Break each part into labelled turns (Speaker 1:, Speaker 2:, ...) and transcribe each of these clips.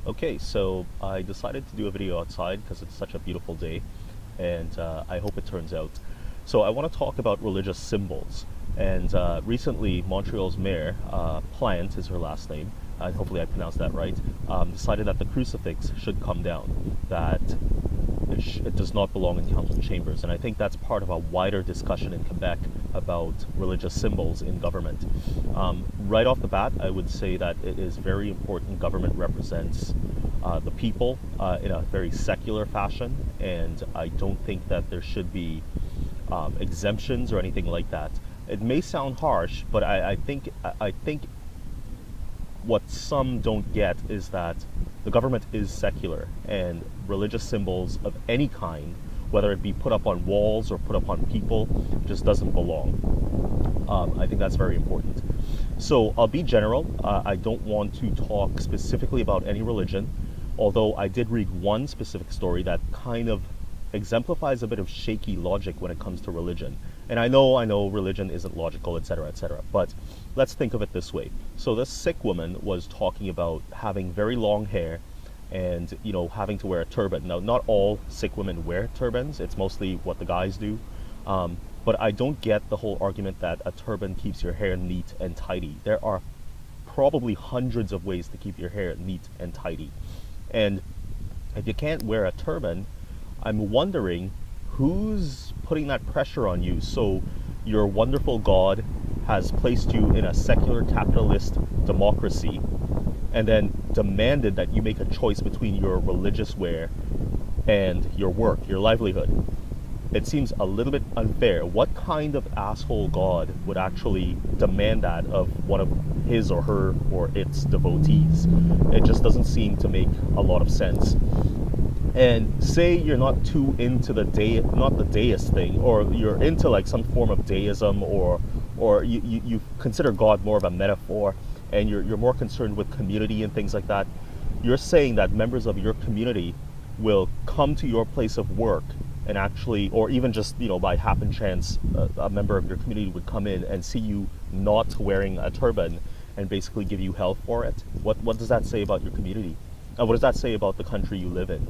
Speaker 1: Okay, so I decided to do a video outside because it's such a beautiful day, and I hope it turns out. So I want to talk about religious symbols. And recently, Montreal's mayor, Plante is her last name, and hopefully I pronounced that right, decided that the crucifix should come down, that it does not belong in council chambers. And I think that's part of a wider discussion in Quebec about religious symbols in government. Right off the bat, I would say that it is very important government represents the people in a very secular fashion, and I don't think that there should be exemptions or anything like that. It may sound harsh, but I think what some don't get is that the government is secular, and religious symbols of any kind, whether it be put up on walls or put up on people, just doesn't belong. I think that's very important. So I'll be general. I don't want to talk specifically about any religion, although I did read one specific story that kind of exemplifies a bit of shaky logic when it comes to religion. And I know religion isn't logical, etc., etc. But let's think of it this way. So this sick woman was talking about having very long hair and, having to wear a turban. Now, not all sick women wear turbans. It's mostly what the guys do. But I don't get the whole argument that a turban keeps your hair neat and tidy. There are probably hundreds of ways to keep your hair neat and tidy. And if you can't wear a turban, I'm wondering who's putting that pressure on you. So your wonderful God has placed you in a secular capitalist democracy and then demanded that you make a choice between your religious wear and your work, your livelihood. It seems a little bit unfair. What kind of asshole God would actually demand that of one of his or her or its devotees? It just doesn't seem to make a lot of sense. And say you're not too into not the deist thing, or you're into like some form of deism, or you consider God more of a metaphor, and you're more concerned with community and things like that. You're saying that members of your community will come to your place of work and actually, or even just by happen chance, a member of your community would come in and see you not wearing a turban and basically give you hell for it. What does that say about your community? What does that say about the country you live in?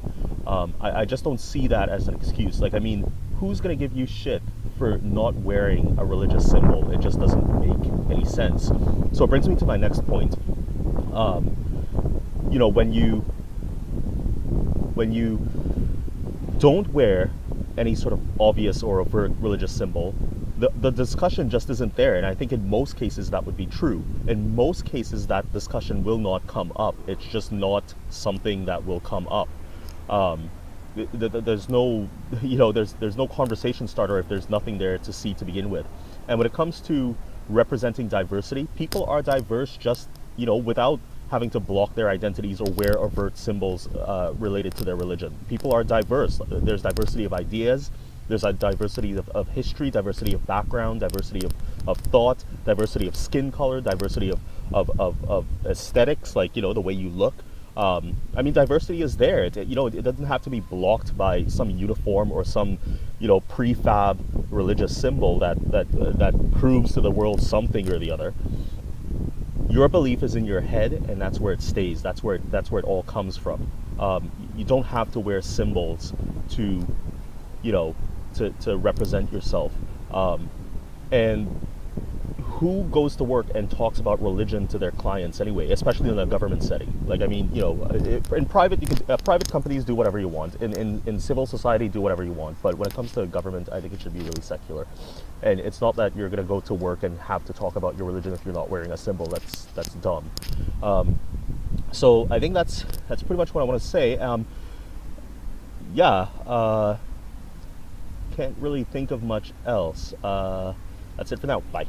Speaker 1: I just don't see that as an excuse. Like, I mean, who's going to give you shit for not wearing a religious symbol? It just doesn't make any sense. So it brings me to my next point. When you don't wear any sort of obvious or overt religious symbol, the discussion just isn't there. And I think in most cases that would be true. In most cases that discussion will not come up. It's just not something that will come up. There's no, there's no conversation starter if there's nothing there to see to begin with. And when it comes to representing diversity, people are diverse just, without having to block their identities or wear overt symbols related to their religion. People are diverse. There's diversity of ideas. There's a diversity of history, diversity of background, diversity of thought, diversity of skin color, diversity of aesthetics, like, the way you look. Diversity is there. It doesn't have to be blocked by some uniform or some, prefab religious symbol that proves to the world something or the other. Your belief is in your head, and that's where it stays. That's where it all comes from. You don't have to wear symbols to, to represent yourself. And who goes to work and talks about religion to their clients anyway, especially in a government setting? Like, in private companies, do whatever you want. In civil society, do whatever you want. But when it comes to government, I think it should be really secular. And it's not that you're going to go to work and have to talk about your religion if you're not wearing a symbol. That's dumb. So I think that's pretty much what I want to say. Can't really think of much else. That's it for now. Bye.